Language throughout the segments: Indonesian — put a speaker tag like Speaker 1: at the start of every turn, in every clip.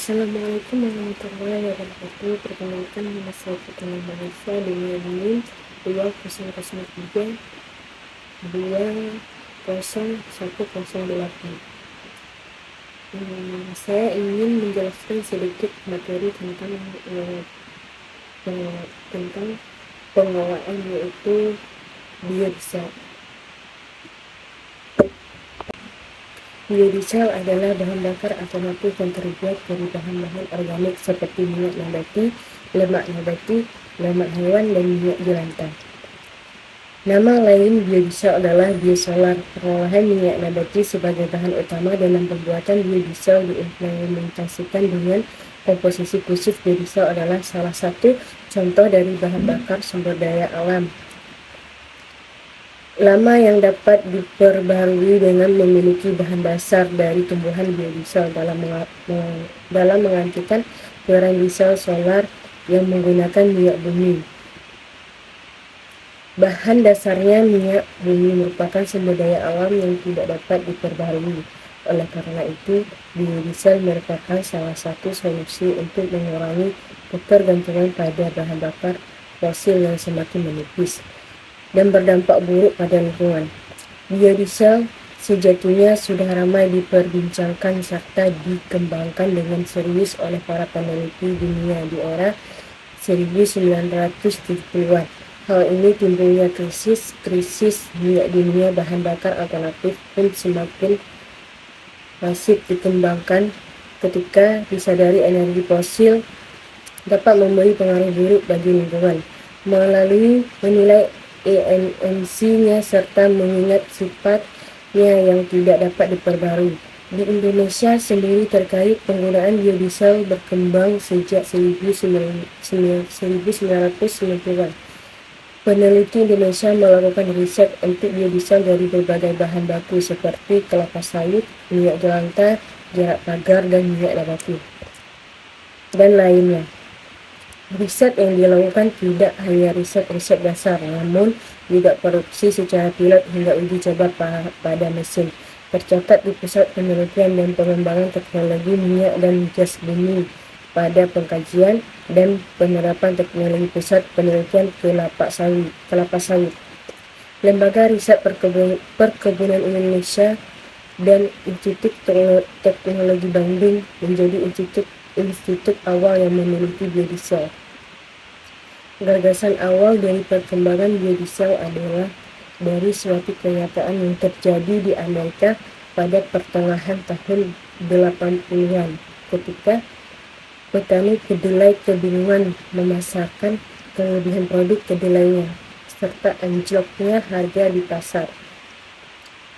Speaker 1: Assalamualaikum warahmatullahi wabarakatuh. Perkenalkan, nama saya Putri Malaysia dengan NIM 2003 20108. Saya ingin menjelaskan sedikit materi tentang pengawaan, yaitu biodiesel. Biodiesel adalah bahan bakar alternatif yang terbuat dari bahan-bahan organik seperti minyak nabati, lemak hewan, dan minyak jelantah. Nama lain biodiesel adalah biosolar. Pengolahan minyak nabati sebagai bahan utama dalam pembuatan biodiesel diimplementasikan dengan komposisi khusus. Biodiesel adalah salah satu contoh dari bahan bakar sumber daya alam lama yang dapat diperbarui dengan memiliki bahan dasar dari tumbuhan. Biodiesel dalam menggantikan peran diesel solar yang menggunakan minyak bumi. Bahan dasarnya minyak bumi merupakan sumber daya alam yang tidak dapat diperbarui. Oleh karena itu, biodiesel merupakan salah satu solusi untuk mengurangi ketergantungan pada bahan bakar fosil yang semakin menipis dan berdampak buruk pada lingkungan. Biodiesel sejatinya sudah ramai diperbincangkan serta dikembangkan dengan serius oleh para peneliti dunia di era 1970-an. Hal ini timbulnya krisis minyak dunia. Bahan bakar alternatif pun semakin masif dikembangkan ketika disadari energi fosil dapat memberi pengaruh buruk bagi lingkungan. Melalui menilai ENMC-nya serta mengingat sifatnya yang tidak dapat diperbarui. Di Indonesia sendiri terkait penggunaan biodiesel berkembang sejak 1990-an. Peneliti Indonesia melakukan riset untuk biodiesel dari berbagai bahan baku seperti kelapa sawit, minyak jelantah, jarak pagar, dan minyak nabati, dan lainnya. Riset yang dilakukan tidak hanya riset dasar, namun juga produksi secara pilot hingga uji coba pada mesin. Tercatat di Pusat Penelitian dan Pengembangan Teknologi Minyak dan Gas Bumi pada pengkajian dan penerapan teknologi Pusat Penelitian Kelapa Sawit. Lembaga Riset Perkebunan Indonesia dan Institut Teknologi Bandung menjadi institut awal yang meneliti biodiesel. Gagasan awal dari perkembangan biodiesel adalah dari suatu kenyataan yang terjadi di Amerika pada pertengahan tahun 80-an ketika petani kedelai kebingungan memasarkan kelebihan produk kedelainya serta anjloknya harga di pasar.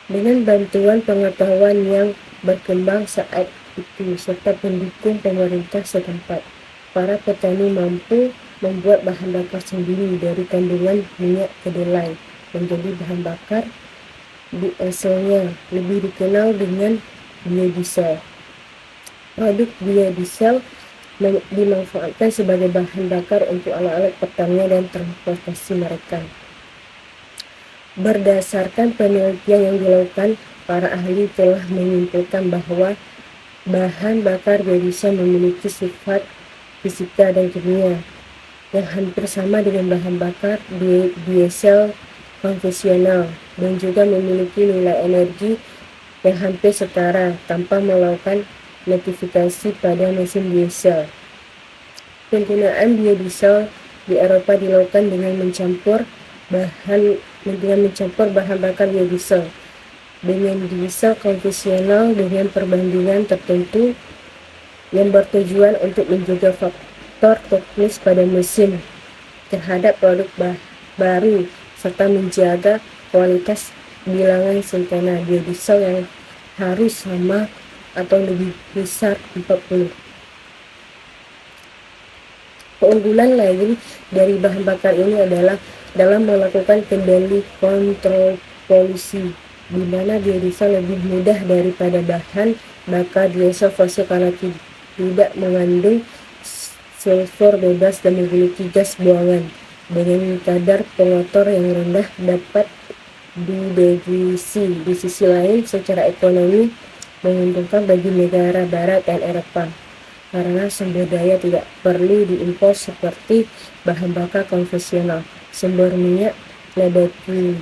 Speaker 1: Dengan bantuan pengetahuan yang berkembang saat itu serta pendukung pemerintah setempat, para petani mampu membuat bahan bakar sendiri dari kandungan minyak kedelai menjadi bahan bakar dieselnya, lebih dikenal dengan biodiesel. Produk biodiesel dimanfaatkan sebagai bahan bakar untuk alat-alat pertanian dan transportasi mereka. Berdasarkan penelitian yang dilakukan, para ahli telah menyimpulkan bahwa bahan bakar biodiesel memiliki sifat fisika dan kimia yang hampir sama dengan bahan bakar diesel konvensional dan juga memiliki nilai energi yang hampir setara tanpa melakukan modifikasi pada mesin diesel. Penggunaan biodiesel di Eropa dilakukan dengan mencampur bahan bakar biodiesel dengan diesel konvensional dengan perbandingan tertentu yang bertujuan untuk menjaga faktor teknis pada mesin terhadap produk baru serta menjaga kualitas bilangan sempurna biodiesel yang harus sama atau lebih besar 40. Keunggulan lain dari bahan bakar ini adalah dalam melakukan kendali kontrol polusi, di mana biodiesel lebih mudah daripada bahan bakar diesel fosil karena tidak mengandung sulfur bebas dan memiliki gas buangan dengan kadar pengotor yang rendah dapat dideteksi. Di sisi lain, secara ekonomi menguntungkan bagi negara barat dan Eropa. karena sumber daya tidak perlu diimpor seperti bahan bakar konvensional. Sumber minyak nabati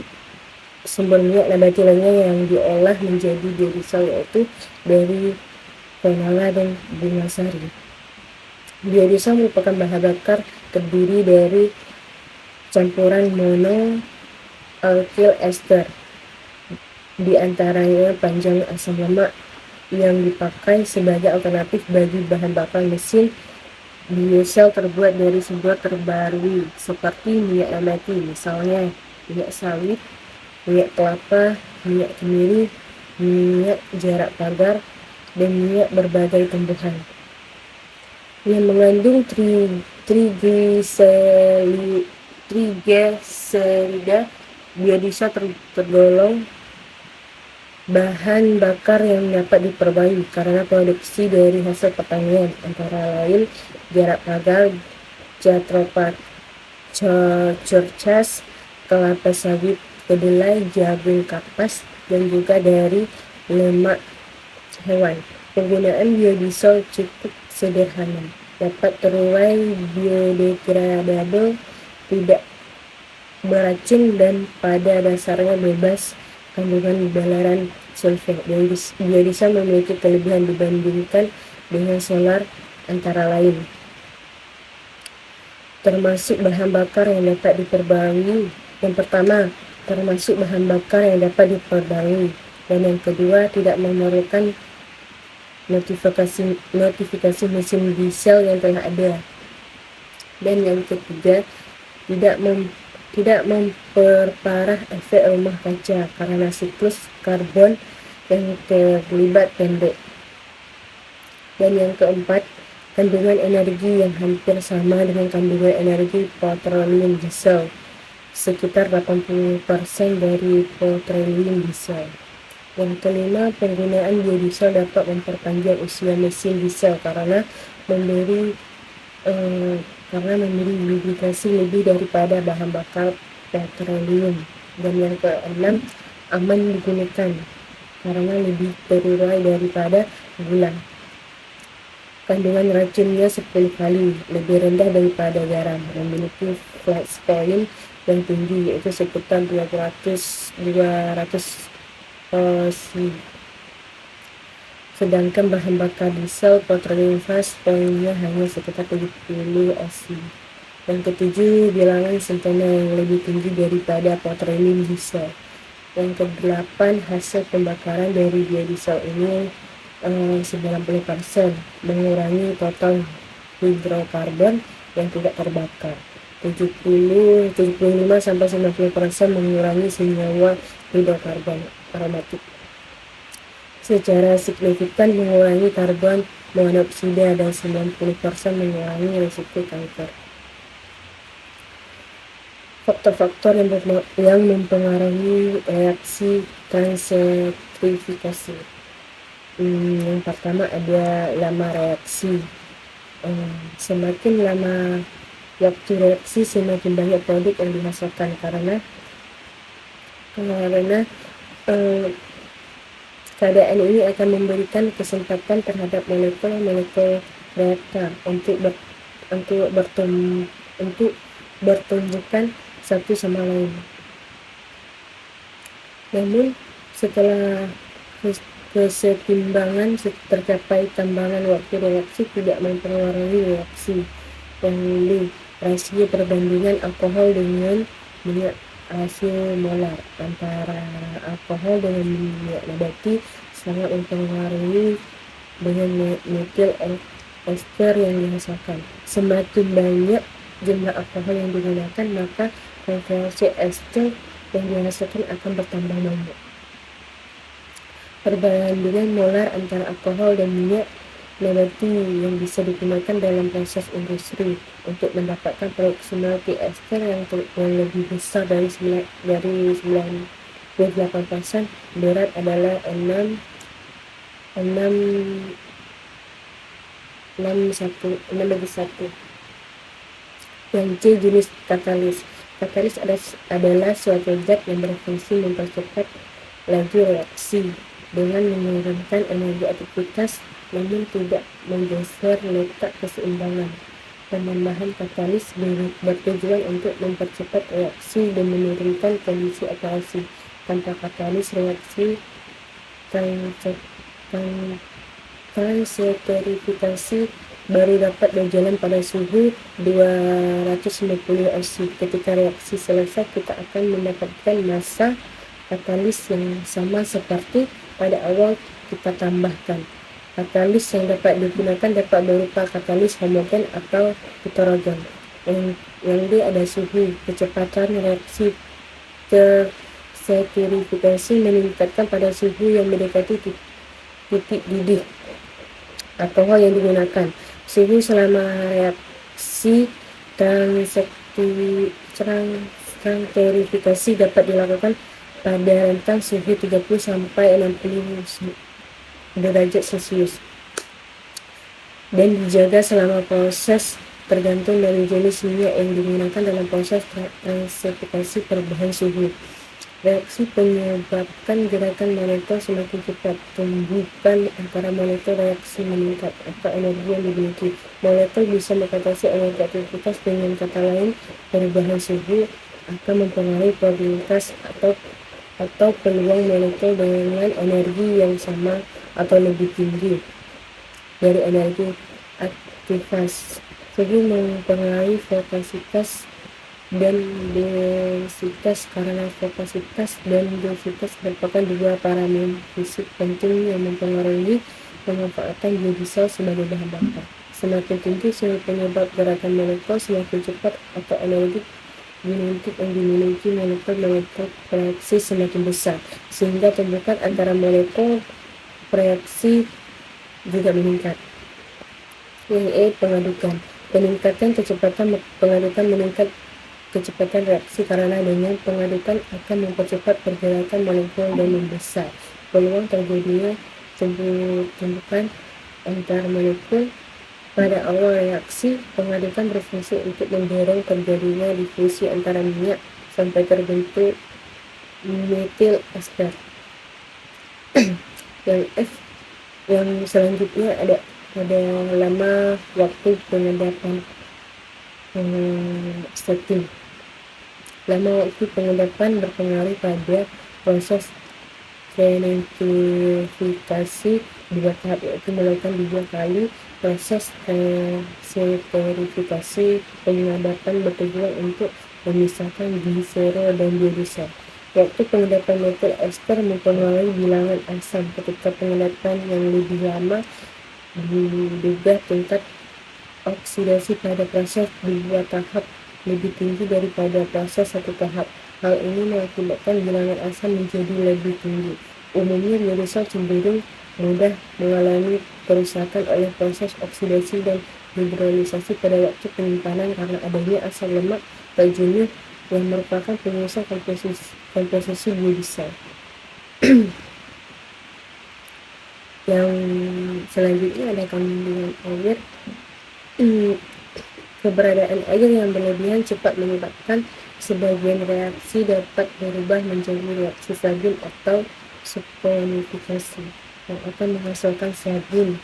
Speaker 1: lainnya yang diolah menjadi biodiesel yaitu dari canola dan bunga sari. Biodiesel merupakan bahan bakar terdiri dari campuran mono alkyl ester, di antaranya panjang asam lemak, yang dipakai sebagai alternatif bagi bahan bakar mesin. Biodiesel terbuat dari sumber terbarukan seperti minyak nabati, misalnya minyak sawit, minyak kelapa, minyak kemiri, minyak jarak pagar, dan minyak berbagai tumbuhan yang mengandung trigliserida. Biodiesel tergolong bahan bakar yang dapat diperbarui karena produksi dari hasil pertanian, antara lain jarak pagar, jatropha cercas, kelapa sawit kedelai, jagung kapas, dan juga dari lemak hewan. Penggunaan biodiesel cukup sederhana, dapat terurai, biodegradable, tidak beracun, dan pada dasarnya bebas kandungan belerang sulfur. Biodiesel memiliki kelebihan dibandingkan dengan solar, antara lain termasuk bahan bakar yang dapat diperbarui. Yang pertama, termasuk bahan bakar yang dapat diperbarui, dan yang kedua, tidak memerlukan notifikasi mesin diesel yang telah ada, dan yang ketiga, tidak memperparah efek rumah kaca karena siklus karbon yang terlibat pendek, dan yang keempat, kandungan energi yang hampir sama dengan kandungan energi petroleum diesel, sekitar 80% dari petroleum diesel. Yang kelima, penggunaan biodiesel dapat memperpanjang usia mesin diesel karena memberi lubrikasi lebih daripada bahan bakar petroleum. Dan yang keenam, aman digunakan karena lebih terurai daripada gula. Kandungan racunnya 10 kali lebih rendah daripada garam, memiliki flash point yang tinggi yaitu sekitar 200 sedangkan bahan bakar diesel petroleum flash point-nya hanya sekitar 70 osi. Yang ketujuh, bilangan centena yang lebih tinggi daripada petroleum diesel. Yang kedelapan, hasil pembakaran dari biodiesel ini 90% mengurangi total hidrokarbon yang tidak terbakar. 75-90% mengurangi senyawa hidrokarbon aromatik. Secara signifikan mengurangi karbon monoksida dan 90% mengurangi risiko kanker. Faktor-faktor yang mempengaruhi reaksi transentrifikasi. Yang pertama ada lama reaksi. Semakin lama waktu reaksi, semakin banyak produk yang dihasilkan karena keadaan ini akan memberikan kesempatan terhadap molekul-molekul reaktor untuk bertumbukan satu sama lain. Namun setelah kesetimbangan tercapai, tambahan waktu reaksi tidak mempengaruhi reaksi. Yang lalu, rasio perbandingan alkohol dengan minyak, rasio molar antara alkohol dengan minyak nabati sangat mempengaruhi dengan metil ester yang dihasilkan. Semakin banyak jumlah alkohol yang digunakan, maka konsentrasi ester yang dihasilkan akan bertambah banyak. Perbandingan molar antara alkohol dan minyak nabati yang bisa digunakan dalam proses industri untuk mendapatkan produksi multi ester yang lebih besar dari 98%. Berat adalah 6 bagi 1. Yang C, jenis katalis. Katalis adalah suatu zat yang berfungsi mempercepat laju reaksi. dengan menurunkan energi aktivitas namun tidak menggeser letak keseimbangan. Penambahan katalis bertujuan untuk mempercepat reaksi dan menurunkan kondisi operasi. Tanpa katalis, reaksi transeterifikasi baru dapat berjalan pada suhu 250 oC. Ketika reaksi selesai, kita akan mendapatkan massa katalis yang sama seperti pada awal kita tambahkan. Katalis yang dapat digunakan dapat berupa katalis homogen atau heterogen. Yang D ada suhu. Kecepatan reaksi terseterifikasi meningkatkan pada suhu yang mendekati titik didih alkohol yang digunakan. Suhu selama reaksi transeterifikasi dapat dilakukan pada rentang suhu 30 sampai 60 derajat Celcius dan dijaga selama proses tergantung dari jenis minyak yang digunakan dalam proses transeterifikasi perubahan suhu. Reaksi menyebabkan gerakan molekul semakin cepat. Tumbukan antara molekul reaksi meningkat atau energi yang dimiliki. Molekul bisa mengatasi energi aktivitas, dengan kata lain perubahan suhu akan mempengaruhi probabilitas atau peluang molekul dengan energi yang sama atau lebih tinggi dari energi aktivitas. Suhu mempengaruhi voltasitas dan densitas karena voltasitas dan densitas merupakan dua parameter fisik penting yang mempengaruhi pemanfaatan biodiesel sebagai bahan bakar. Semakin tinggi suhu penyebab gerakan molekul, semakin cepat atau energi kinetik yang dimiliki molekul reaksi semakin besar, sehingga tumbukan antara molekul reaksi juga meningkat. Yang E, pengadukan. Peningkatan kecepatan pengadukan meningkat kecepatan reaksi karena dengan pengadukan akan mempercepat pergerakan molekul dan membesar peluang terjadinya tumbukan antar molekul. Pada awal reaksi, pengadukan berfungsi untuk mendorong terjadinya difusi antara minyak sampai terbentuk metil ester. Yang F, yang selanjutnya ada lama waktu pengendapan setting. Lama waktu pengendapan berpengaruh pada proses transeterifikasi dua tahap, yaitu melakukan 2 kali proses transeterifikasi. Pengendapan bertujuan untuk memisahkan gliserol dan biodiesel. Waktu pengendapan metil ester mempengaruhi bilangan asam. Ketika pengendapan yang lebih lama, diduga tingkat oksidasi pada proses 2 tahap lebih tinggi daripada proses 1 tahap. Hal ini mengakibatkan bilangan asam menjadi lebih tinggi. Umumnya biodiesel cenderung mudah mengalami kerusakan oleh proses oksidasi dan hidrolisasi pada waktu penyimpanan karena adanya asam lemak tak jenuh yang merupakan penyusun komposisi biodiesel. Yang selanjutnya ada kandungan air. Keberadaan air yang berlebihan cepat menyebabkan sebagian reaksi dapat berubah menjadi reaksi sabun atau saponifikasi yang akan menghasilkan sabun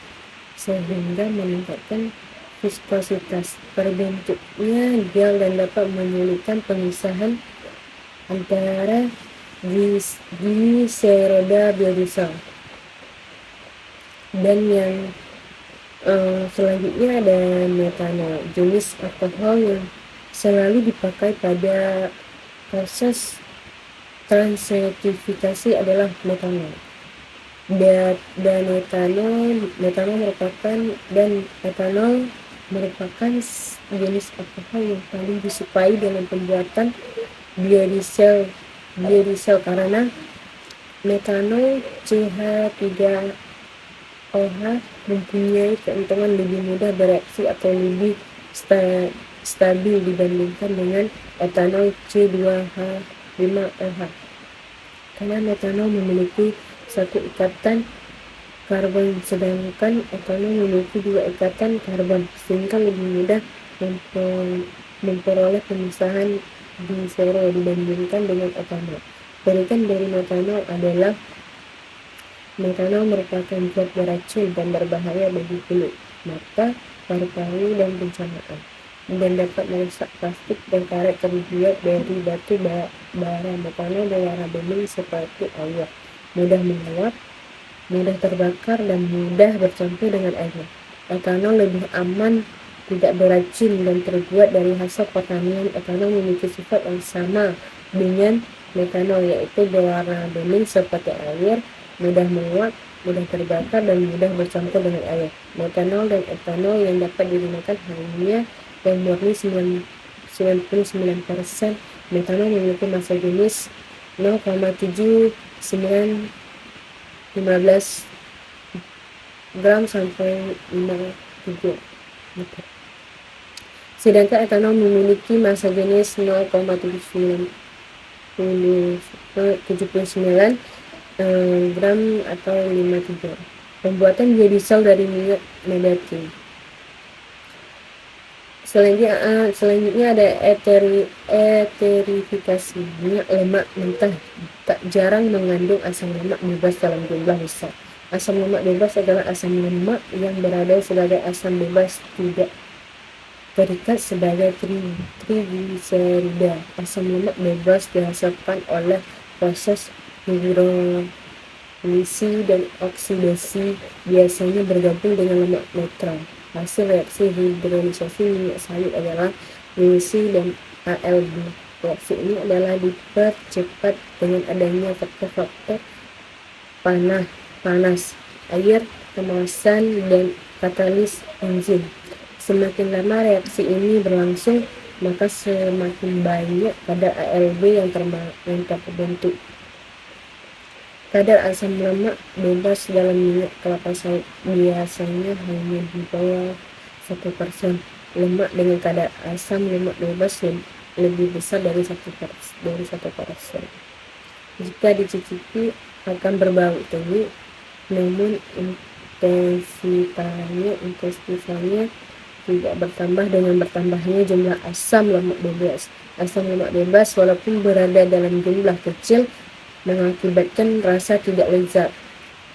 Speaker 1: sehingga meningkatkan viskositas. Terbentuknya gel dan dapat menyulitkan pemisahan antara gliseroda biodiesel. Dan yang selanjutnya ada metanol, jenis alkohol yang selalu dipakai pada proses transeterifikasi adalah metanol. Dan etanol merupakan jenis alkohol yang paling disukai dalam pembuatan biodiesel karena metanol CH3OH mempunyai keuntungan lebih mudah bereaksi atau lebih stabil dibandingkan dengan etanol C2H5OH. Karena metanol memiliki satu ikatan karbon sedangkan etanol memiliki 2 ikatan karbon, sehingga lebih mudah memperoleh pemisahan gliserol dibandingkan dengan etanol. Berikan dari metanol adalah Metanol merupakan zat beracun dan berbahaya bagi kulit, mata, paru-paru, dan pencernaan, dan dapat merusak plastik dan karet terbuat dari batu bara. Metanol berwarna bening seperti air, mudah menguap, mudah terbakar, dan mudah bercampur dengan air. Etanol lebih aman, tidak beracun, dan terbuat dari hasil pertanian. Etanol memiliki sifat yang sama dengan metanol, yaitu berwarna bening seperti air, mudah menguap, mudah terbakar, dan mudah bercampur dengan air. Metanol dan etanol yang dapat digunakan hanya yang murni 99%. Metanol memiliki massa jenis 0,7915 gram sampai 53 liter. Sedangkan etanol memiliki massa jenis 0,79 gram atau 53. Pembuatan biodiesel dari minyak nabati. Selanjutnya ada eterifikasi. Minyak lemak mentah tak jarang mengandung asam lemak bebas dalam jumlah besar. Asam lemak bebas adalah asam lemak yang berada sebagai asam bebas tidak terikat sebagai trigliserida. Asam lemak bebas dihasilkan oleh proses hidrolisi dan oksidasi, biasanya bergabung dengan lemak netral. Hasil reaksi hidrolisasi minyak sawit adalah emisi dan ALD. Reaksi ini adalah dipercepat dengan adanya faktor-faktor panas, air, pemanasan, dan katalis enzim. Semakin lama reaksi ini berlangsung, maka semakin banyak kadar ALD yang terbentuk. Kadar asam lemak bebas dalam minyak kelapa sawit biasanya hanya di bawah 1%. Lemak dengan kadar asam lemak bebas lebih besar dari 1%. Jika dicicipi akan berbau tinggi, namun intensitasnya tidak bertambah dengan bertambahnya jumlah asam lemak bebas. Asam lemak bebas walaupun berada dalam jumlah kecil mengakibatkan rasa tidak lezat.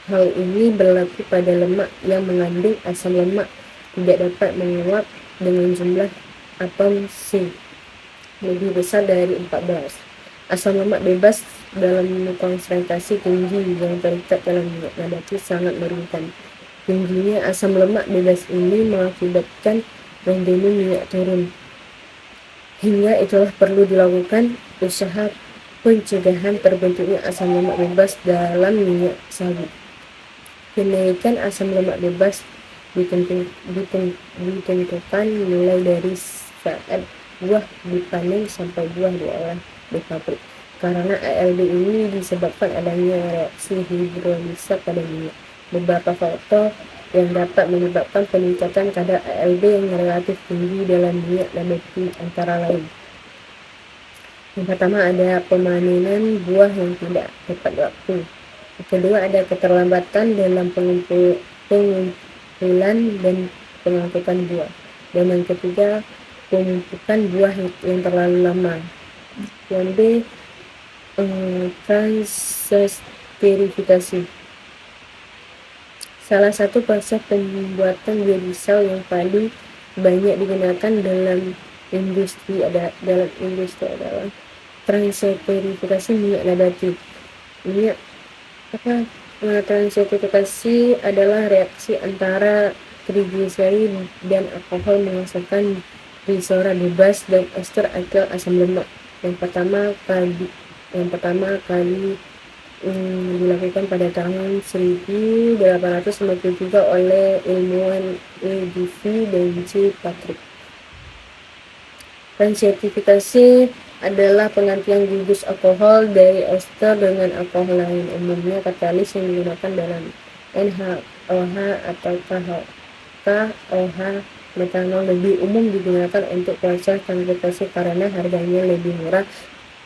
Speaker 1: Hal ini berlaku pada lemak yang mengandung asam lemak tidak dapat menguap dengan jumlah atom C lebih besar dari 14. Asam lemak bebas dalam konsentrasi tinggi yang terikat dalam minyak nabati sangat merugikan. Tingginya asam lemak bebas ini mengakibatkan rendahnya minyak turun. Hingga itulah perlu dilakukan usaha pencegahan terbentuknya asam lemak bebas dalam minyak sawit. Kenaikan asam lemak bebas ditentukan mulai dari saat buah dipanen sampai buah diolah di pabrik. Karena ALD ini disebabkan adanya reaksi hidrolisa pada minyak. Beberapa faktor yang dapat menyebabkan peningkatan kadar ALD yang relatif tinggi dalam minyak nabati antara lain. Yang pertama ada pemanenan buah yang tidak tepat waktu. Yang kedua ada keterlambatan dalam pengumpulan dan pengangkutan buah. Dan yang ketiga pemumpukan buah yang terlalu lama. Yang B transesterifikasi. Salah satu proses pembuatan biodiesel yang paling banyak digunakan dalam industri adalah transesterifikasi minyak nabati. Transesterifikasi adalah reaksi antara trigliserid dan alkohol menghasilkan gliserol bebas dan ester alkyl asam lemak. Yang pertama kali dilakukan pada tahun 1853 oleh ilmuwan E.D.V. dan J. Patrick. Transesterifikasi adalah penggantian gugus alkohol dari ester dengan alkohol lain, umumnya katalis yang digunakan dalam NaOH atau KOH. Metanol lebih umum digunakan untuk proses transesterifikasi karena harganya lebih murah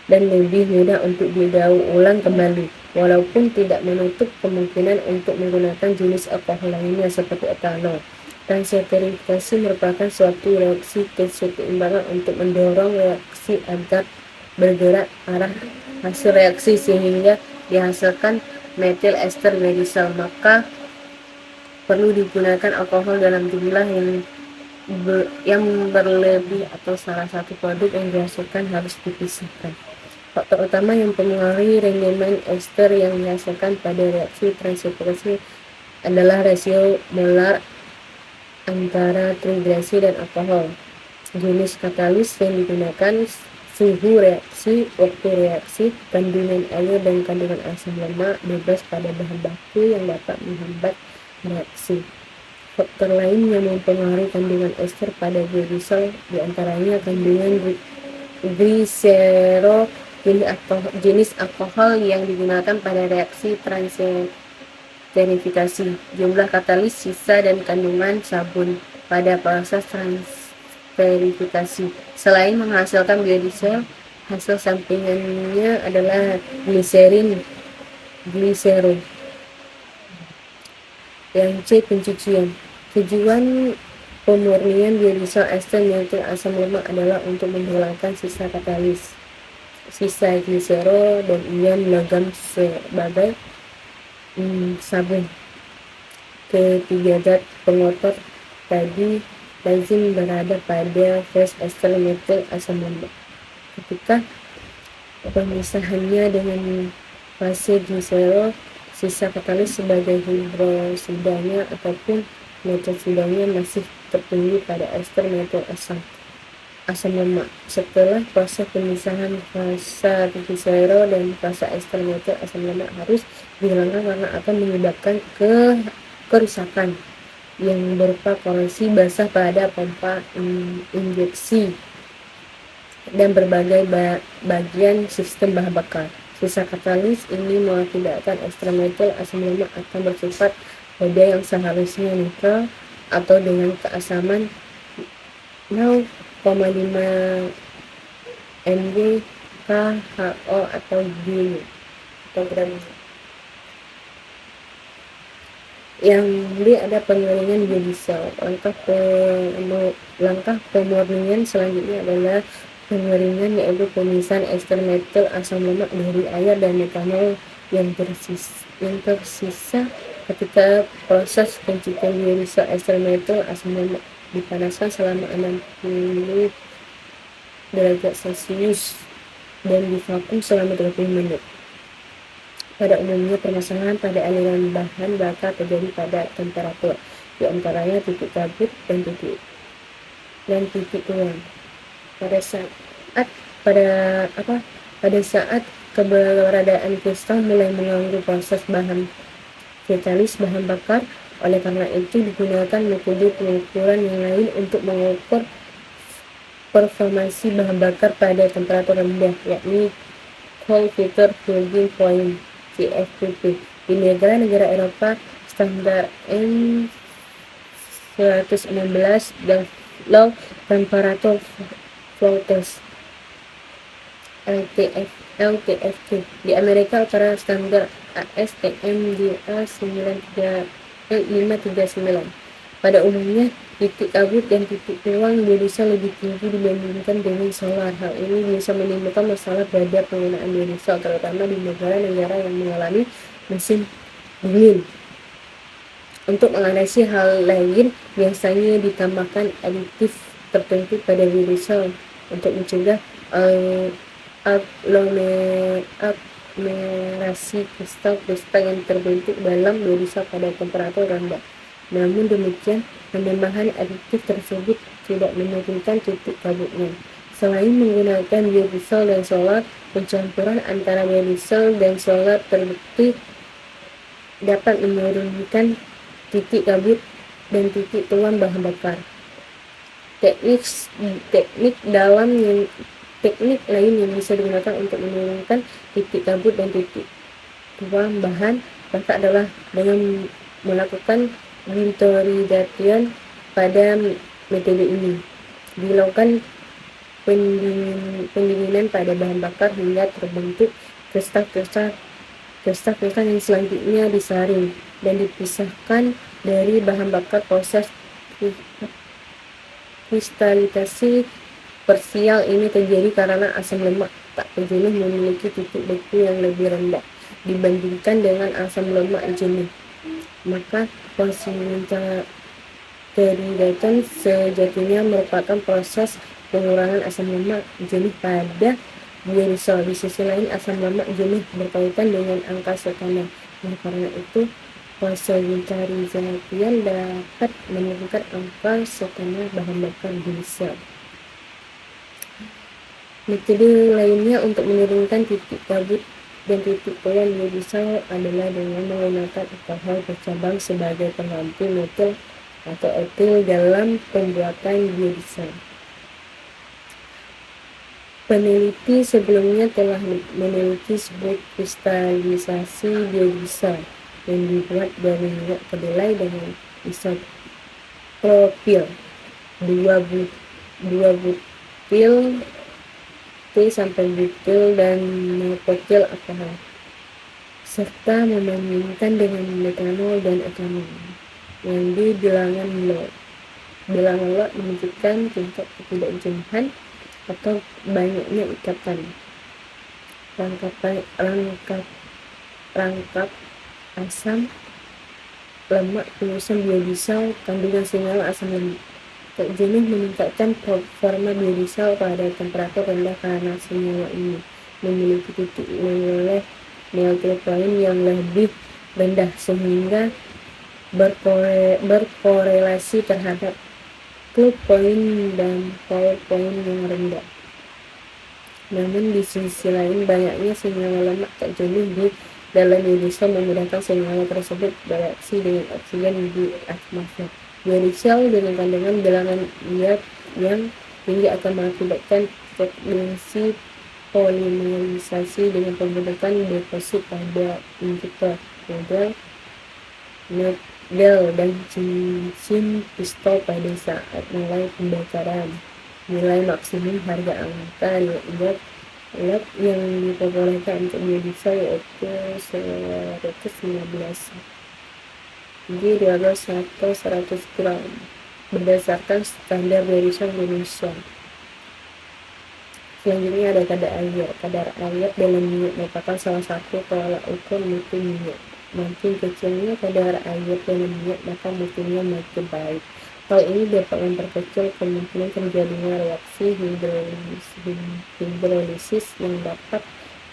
Speaker 1: dan lebih mudah untuk didaur ulang kembali, walaupun tidak menutup kemungkinan untuk menggunakan jenis alkohol lainnya seperti etanol. Transesterifikasi merupakan suatu reaksi keseimbangan untuk mendorong reaksi agar bergerak arah hasil reaksi sehingga dihasilkan metil ester biodiesel, maka perlu digunakan alkohol dalam jumlah yang berlebih atau salah satu produk yang dihasilkan harus dipisahkan. Faktor utama yang mempengaruhi rendemen ester yang dihasilkan pada reaksi transferasi adalah rasio molar antara trihidrasi dan alkohol, jenis katalis yang digunakan, suhu reaksi, waktu reaksi, kandungan air dan kandungan asam lemak bebas pada bahan baku yang dapat menghambat reaksi. Faktor lain yang mempengaruhi kandungan ester pada biodiesel diantaranya kandungan glisero, jenis alkohol yang digunakan pada reaksi transesterifikasi, jumlah katalis sisa dan kandungan sabun pada proses transesterifikasi. Selain menghasilkan biodiesel, hasil sampingannya adalah glisero. Yang C, pencucian. Tujuan pemurnian biodiesel ester metil asam lemak adalah untuk menghilangkan sisa katalis, sisa glisero dan ion logam sebagai sabun. Ketiga zat pengotor tadi lazim berada pada fase ester metil asam lemak. Ketika pemisahannya dengan fase glisero, sisa katalis sebagai hidrosidanya ataupun metosidanya masih tertinggi pada ester metil asam lemak. Setelah proses pemisahan fase glisero dan fase ester metil asam lemak harus dihilangkan karena akan menyebabkan kerusakan yang berupa korosi basah pada pompa injeksi dan berbagai bagian sistem bahan bakar. Sisa katalis ini mengakibatkan ester metil asam lemak akan bersifat pada yang seharusnya netral atau dengan keasaman 0,5 mg KHO atau g atau gram. Yang B ada pengeringan biodiesel. Langkah pemurnian selanjutnya adalah pengeringan, yaitu pemisahan ester metil asam lemak dari air dan metanol yang tersisa ketika proses pencucian biodiesel ester metil asam lemak dipanaskan selama 60 derajat Celcius dan divakum selama 30 menit. Pada umumnya permasalahan pada aliran bahan bakar terjadi pada temperatur, di antaranya titik kabut dan titik tuang. Pada saat keberadaan kristal mulai mengganggu proses bahan katalis bahan bakar. Oleh karena itu digunakan metode pengukuran yang lain untuk mengukur performansi bahan bakar pada temperatur rendah, yakni Cold Filter Freezing Point (CFPP). Di negara-negara Eropa, standar N116 dan Low Temperature Flow Test LTFT. Di Amerika Utara, standar ASTM DA539. Pada umumnya, titik kabut dan titik tuang biodiesel lebih tinggi dibandingkan dengan solar. Hal ini bisa menimbulkan masalah pada penggunaan biodiesel, terutama di negara-negara yang mengalami musim dingin. Untuk mengatasi hal lain, biasanya ditambahkan aditif tertentu pada biodiesel untuk mencegah aglomerasi kristal yang terbentuk dalam biodiesel pada temperatur rendah. Namun demikian, penambahan aditif tersebut tidak menurunkan titik kabutnya. Selain menggunakan biodiesel dan solar, pencampuran antara biodiesel dan solar terbukti dapat menurunkan titik kabut dan titik tuang bahan bakar. Teknik lain yang bisa digunakan untuk menurunkan titik kabut dan titik tuang bahan bakar adalah dengan melakukan winterization. Pada metode ini dilakukan pendinginan pada bahan bakar hingga terbentuk kristal-kristal yang selanjutnya disaring dan dipisahkan dari bahan bakar. Proses kristalisasi parsial ini terjadi karena asam lemak tak jenuh memiliki titik beku yang lebih rendah dibandingkan dengan asam lemak jenuh. Maka polysaccharide sejatinya merupakan proses pengurangan asam lemak jenuh pada biodiesel. Di sisi lain, asam lemak jenuh berkaitan dengan angka setana. Oleh karena itu, polysaccharide dapat menurunkan angka setana bahan bakar diesel. Metode lainnya untuk menurunkan titik kabut dan titik koyak biodiesel adalah dengan menggunakan alkohol bercabang sebagai pengganti metil atau etil dalam pembuatan biodiesel. Peneliti sebelumnya telah meneliti sebuah kristalisasi biodiesel yang dibuat dari minyak kedelai dengan isopropil 2-butil T-butil dan methyl alkohol, serta membandingkan dengan metanol dan etanol yang di bilangan lot. Bilangan lot menunjukkan tingkat ketidakjenuhan atau banyaknya ikatan rangkap asam lemak penyusun biodiesel. Kandungan senyawa asam lemak tak jenuh meningkatkan performa biodiesel pada temperatur rendah karena senyawa ini memiliki titik melting point yang lebih rendah sehingga berkorelasi terhadap plug point dan power point yang rendah. Namun di sisi lain, banyaknya senyawa lemak tak jenuh di dalam biodiesel memudahkan senyawa tersebut bereaksi dengan oksigen di atmosfer. Biodiesel dengan kandungan bilangan ion yang tinggi akan mengakibatkan fragmentasi polimerisasi dengan pembentukan deposit pada injektor model dan cincin pistol pada saat mulai pembakaran. Nilai maksimum harga angka lot yang diperbolehkan untuk biodiesel yaitu 115 G12 atau 100 gram berdasarkan standar biodiesel Indonesia. Selanjutnya ada kadar air. Kadar air dalam minyak merupakan salah satu tolak ukur mutu minyak. Makin kecilnya kadar air dalam minyak, maka mutunya makin baik. Hal ini dapat memperkecil kemungkinan terjadinya reaksi hidrolisis yang dapat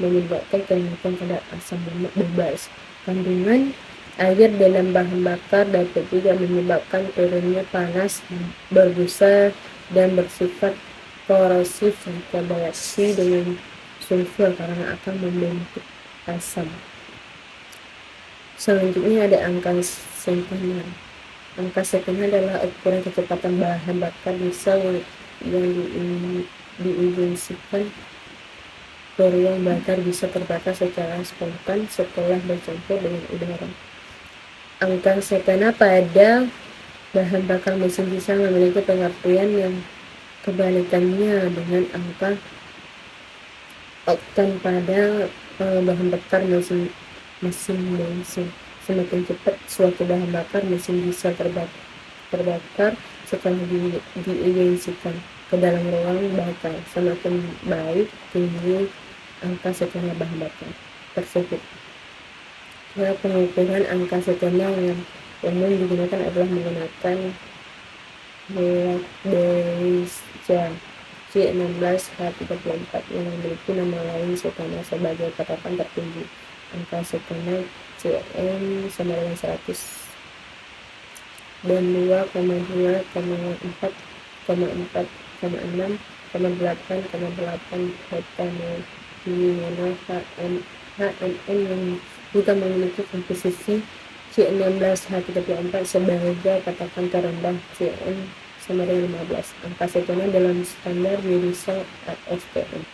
Speaker 1: menyebabkan kenaikan kadar asam lemak bebas. Kandungan air dalam bahan bakar dapat juga menyebabkan turunnya panas berbusa dan bersifat korosif jika bereaksi dengan sulfur karena akan membentuk asam. Selanjutnya ada angka setana. Angka setana adalah ukuran kecepatan bahan bakar diesel yang diinjeksikan ke ruang bakar bisa terbakar secara spontan setelah bercampur dengan udara. Angka setana pada bahan bakar mesin diesel memiliki pengertian yang kebalikannya dengan angka oktan pada bahan bakar mesin bensin. Semakin cepat suatu bahan bakar mesin diesel terbakar setelah diinjeksikan ke dalam ruang bakar, semakin baik tinggi angka setana bahan bakar tersebut. Cara pengukuran angka setana yang umum digunakan adalah menggunakan Black-Deutsche C16H34 yang memiliki nama lain setana sebagai patokan tertinggi. Angka setana Cm sama dengan 100 dan 2,4,6,8,8 HNN yang juga memiliki komposisi C16H34 sebagai patokan terendah Cm sama dengan 15. Angka setana dalam standar biodiesel STM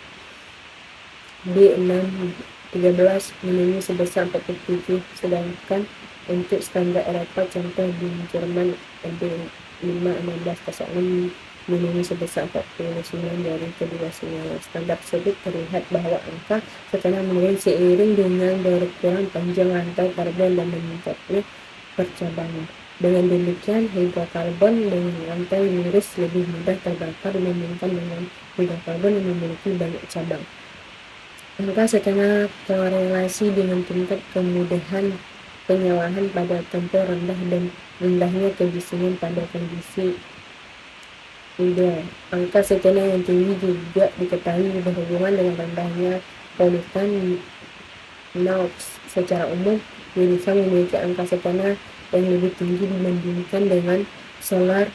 Speaker 1: D613 minimum sebesar 47, sedangkan untuk standar Eropa contoh di Jerman D51606 minimum sebesar 49 dari kedua senyawa. Standar tersebut terlihat bahwa angka setana menurun seiring dengan berkurang panjang rantai karbon dan meningkatnya percabangan. Dengan demikian, hidrokarbon dengan rantai lurus lebih mudah terbakar dibandingkan dengan hidrokarbon yang memiliki banyak cabang. Angka setengah korelasi dengan tingkat kemudahan penyalahan pada tempo rendah dan rendahnya kebisingan pada kondisi ideal. Angka setengah yang tinggi juga diketahui berhubungan dengan rendahnya polutan NOx. Secara umum, Indonesia memiliki angka setengah yang lebih tinggi dibandingkan dengan solar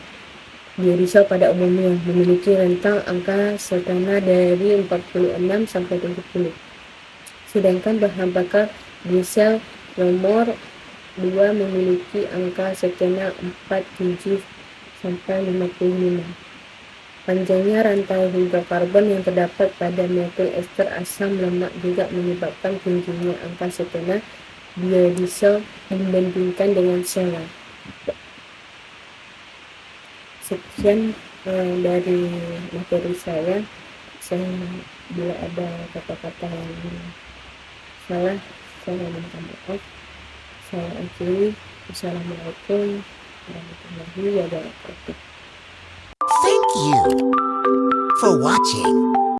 Speaker 1: biodiesel pada umumnya, memiliki rentang angka setengah dari 46 sampai 70. Sedangkan bahan bakar diesel nomor 2 memiliki angka setengah 47 sampai 55. Panjangnya rantai hidrokarbon yang terdapat pada metil ester asam lemak juga menyebabkan tingginya angka setengah biodiesel dibandingkan dengan solar. Sekian dari materi saya. Bila ada kata-kata yang salah, saya minta maaf. Saya akhiri. Assalamualaikum warahmatullahi wabarakatuh.
Speaker 2: Thank you for watching.